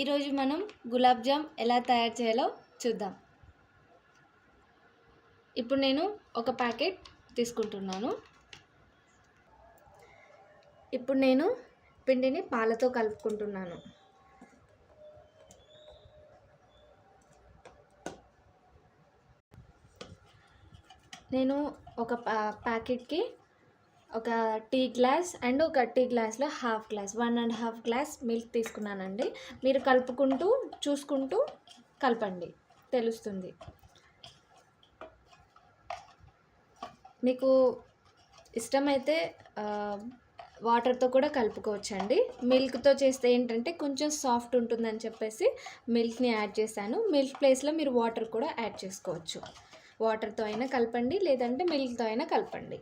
ఈరోజు మనం గులాబ్ జామ్ ఎలా తయారు చేయాలో చూద్దాం. ఇప్పుడు నేను ఒక ప్యాకెట్ తీసుకుంటున్నాను. ఇప్పుడు నేను పిండిని పాలతో కలుపుకుంటున్నాను. నేను ఒక ప్యాకెట్కి ఒక టీ గ్లాస్ అండ్ ఒక టీ గ్లాస్లో హాఫ్ గ్లాస్ 1.5 గ్లాస్ మిల్క్ తీసుకున్నానండి. మీరు కలుపుకుంటూ చూసుకుంటూ కలపండి, తెలుస్తుంది. మీకు ఇష్టమైతే వాటర్తో కూడా కలుపుకోవచ్చండి. మిల్క్తో చేస్తే ఏంటంటే కొంచెం సాఫ్ట్ ఉంటుందని చెప్పేసి మిల్క్ని యాడ్ చేశాను. మిల్క్ ప్లేస్లో మీరు వాటర్ కూడా యాడ్ చేసుకోవచ్చు. వాటర్తో అయినా కలపండి, లేదంటే మిల్క్తో అయినా కలపండి.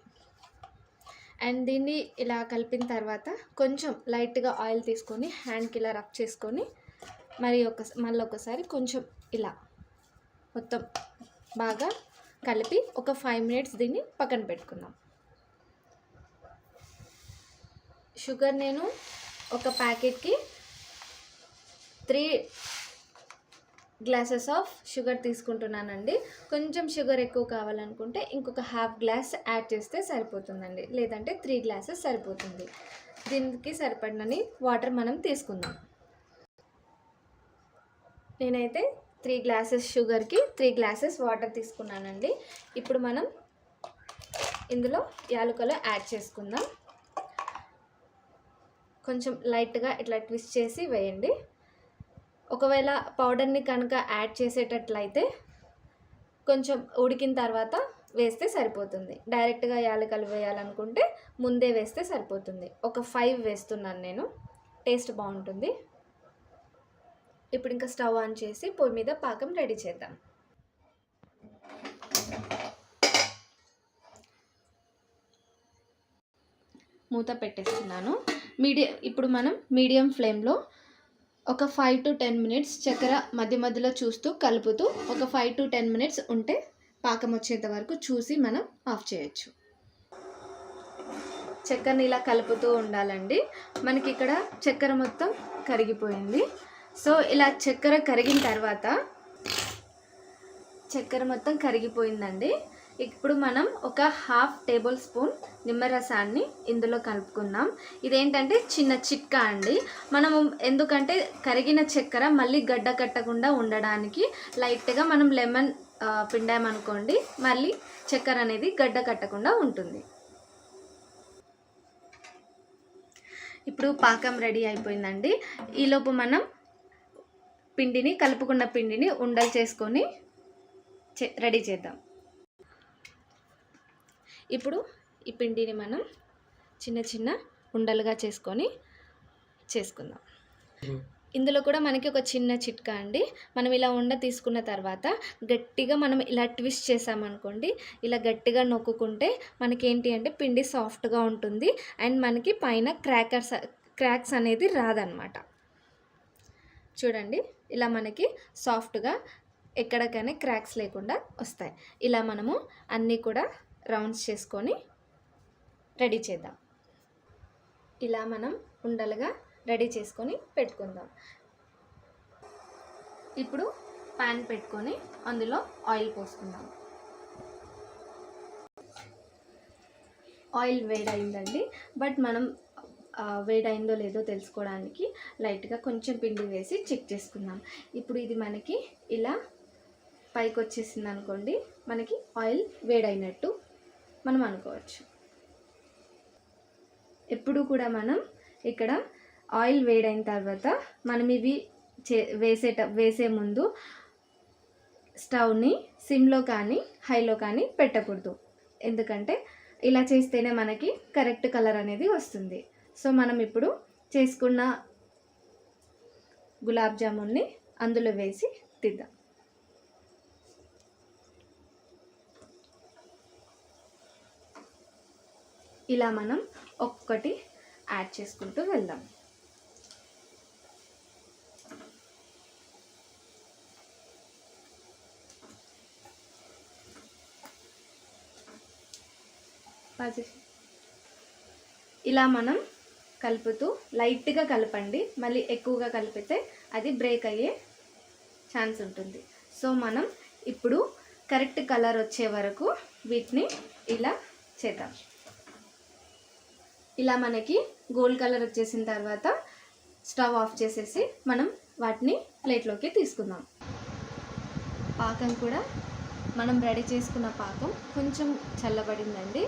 అండ్ దీన్ని ఇలా కలిపిన తర్వాత కొంచెం లైట్గా ఆయిల్ తీసుకొని హ్యాండ్కి ఇలా రబ్ చేసుకొని మళ్ళీ ఒకసారి కొంచెం ఇలా మొత్తం బాగా కలిపి ఒక 5 మినిట్స్ దీన్ని పక్కన పెట్టుకుందాం. షుగర్ నేను ఒక ప్యాకెట్కి 3 గ్లాసెస్ ఆఫ్ షుగర్ తీసుకుంటున్నానండి. కొంచెం షుగర్ ఎక్కువ కావాలనుకుంటే ఇంకొక హాఫ్ గ్లాస్ యాడ్ చేస్తే సరిపోతుందండి, లేదంటే 3 గ్లాసెస్ సరిపోతుంది. దీనికి సరిపడినని వాటర్ మనం తీసుకుందాం. నేనైతే 3 గ్లాసెస్ షుగర్కి 3 గ్లాసెస్ వాటర్ తీసుకున్నానండి. ఇప్పుడు మనం ఇందులో యాలకులు యాడ్ చేసుకుందాం. కొంచెం లైట్గా ఇట్లా ట్విస్ట్ చేసి వేయండి. ఒకవేళ పౌడర్ని కనుక యాడ్ చేసేటట్లయితే కొంచెం ఉడికిన తర్వాత వేస్తే సరిపోతుంది. డైరెక్ట్గా యాలకులు వేయాలనుకుంటే ముందే వేస్తే సరిపోతుంది. ఒక 5 వేస్తున్నాను నేను, టేస్ట్ బాగుంటుంది. ఇప్పుడు ఇంకా స్టవ్ ఆన్ చేసి పొయ్యి మీద పాకం రెడీ చేద్దాం. మూత పెట్టేస్తున్నాను. ఇప్పుడు మనం మీడియం ఫ్లేమ్లో ఒక 5 to 10 మినిట్స్ చక్కెర మధ్య మధ్యలో చూస్తూ కలుపుతూ ఒక 5 to 10 మినిట్స్ ఉంటే పాకం వచ్చేంత వరకు చూసి మనం ఆఫ్ చేయొచ్చు. చక్కెరని ఇలా కలుపుతూ ఉండాలండి. మనకి ఇక్కడ చక్కెర మొత్తం కరిగిపోయింది. సో ఇలా చక్కెర కరిగిన తర్వాత చక్కెర మొత్తం కరిగిపోయిందండి. ఇప్పుడు మనం ఒక 1/2 టేబుల్ స్పూన్ నిమ్మరసాన్ని ఇందులో కలుపుకుందాం. ఇదేంటంటే చిన్న చిట్కా అండి. మనము ఎందుకంటే కరిగిన చక్కెర మళ్ళీ గడ్డ కట్టకుండా ఉండడానికి లైట్గా మనం లెమన్ పిండామనుకోండి, మళ్ళీ చక్కెర అనేది గడ్డ కట్టకుండా ఉంటుంది. ఇప్పుడు పాకం రెడీ అయిపోయిందండి. ఈలోపు మనం కలుపుకున్న పిండిని ఉండలు చేసుకొని రెడీ చేద్దాం. ఇప్పుడు ఈ పిండిని మనం చిన్న చిన్న ఉండలుగా చేసుకుందాం. ఇందులో కూడా మనకి ఒక చిన్న చిట్కా అండి. మనం ఇలా ఉండ తీసుకున్న తర్వాత గట్టిగా మనం ఇలా ట్విస్ట్ చేసామనుకోండి, ఇలా గట్టిగా నొక్కుంటే మనకేంటి అంటే పిండి సాఫ్ట్గా ఉంటుంది అండ్ మనకి పైన క్రాక్స్ అనేది రాదనమాట. చూడండి, ఇలా మనకి సాఫ్ట్గా ఎక్కడికైనా క్రాక్స్ లేకుండా వస్తాయి. ఇలా మనము అన్నీ కూడా రౌండ్స్ చేసుకొని రెడీ చేద్దాం. ఇలా మనం ఉండలుగా రెడీ చేసుకొని పెట్టుకుందాం. ఇప్పుడు ప్యాన్ పెట్టుకొని అందులో ఆయిల్ పోసుకుందాం. ఆయిల్ వేడైందండి. బట్ మనం వేడైందో లేదో తెలుసుకోవడానికి లైట్గా కొంచెం పిండి వేసి చెక్ చేసుకుందాం. ఇప్పుడు ఇది మనకి ఇలా పైకి వచ్చేసింది అనుకోండి, మనకి ఆయిల్ వేడైనట్టు మనం అనుకోవచ్చు. ఎప్పుడు కూడా మనం ఇక్కడ ఆయిల్ వేడైన తర్వాత మనం ఇవి వేసే ముందు స్టవ్ని సిమ్లో కానీ హైలో కానీ పెట్టకూడదు. ఎందుకంటే ఇలా చేస్తేనే మనకి కరెక్ట్ కలర్ అనేది వస్తుంది. సో మనం ఇప్పుడు చేసుకున్న గులాబ్ జామున్ని అందులో వేసి తిద్దాం. ఇలా మనం ఒక్కొక్కటి యాడ్ చేసుకుంటూ వెళ్దాం. ఇలా మనం కలుపుతూ లైట్గా కలపండి. మళ్ళీ ఎక్కువగా కలిపితే అది బ్రేక్ అయ్యే ఛాన్స్ ఉంటుంది. సో మనం ఇప్పుడు కరెక్ట్ కలర్ వచ్చే వరకు వీటిని ఇలా చేద్దాం. ఇలా మనకి గోల్డ్ కలర్ వచ్చేసిన తర్వాత స్టవ్ ఆఫ్ చేసేసి మనం వాటిని ప్లేట్లోకి తీసుకుందాం. పాకం కూడా మనం రెడీ చేసుకున్న పాకం కొంచెం చల్లబడిందండి.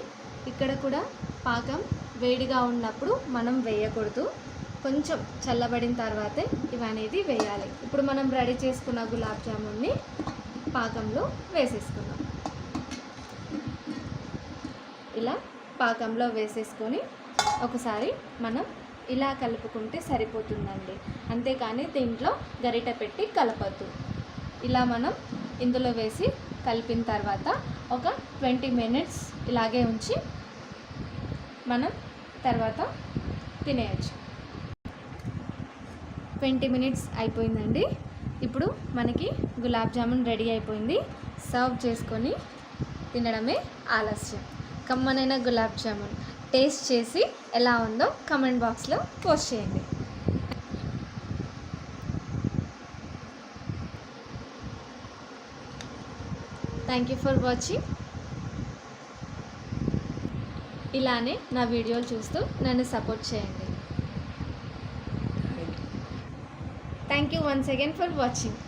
ఇక్కడ కూడా పాకం వేడిగా ఉన్నప్పుడు మనం వేయకూడదు, కొంచెం చల్లబడిన తర్వాతే ఇవనేది వేయాలి. ఇప్పుడు మనం రెడీ చేసుకున్న గులాబ్ జామున్ని పాకంలో వేసేసుకుందాం. ఇలా పాకంలో వేసేసుకొని ఒకసారి మనం ఇలా కలుపుకుంటే సరిపోతుందండి. అంతేకాని దీంట్లో గరిటె పెట్టి కలపద్దు. ఇలా మనం ఇందులో వేసి కలిపిన తర్వాత ఒక 20 మినిట్స్ ఇలాగే ఉంచి మనం తర్వాత తినేయచ్చు. 20 మినిట్స్ అయిపోయిందండి. ఇప్పుడు మనకి గులాబ్ జామున్ రెడీ అయిపోయింది. సర్వ్ చేసుకొని తినడమే ఆలస్యం. కమ్మనైన గులాబ్ జామున్ టేస్ట్ చేసి ఎలా ఉందో కమెంట్ బాక్స్లో పోస్ట్ చేయండి. Thank you for watching. ఇలానే నా వీడియోలు చూస్తూ నన్ను సపోర్ట్ చేయండి. Thank you once again for watching.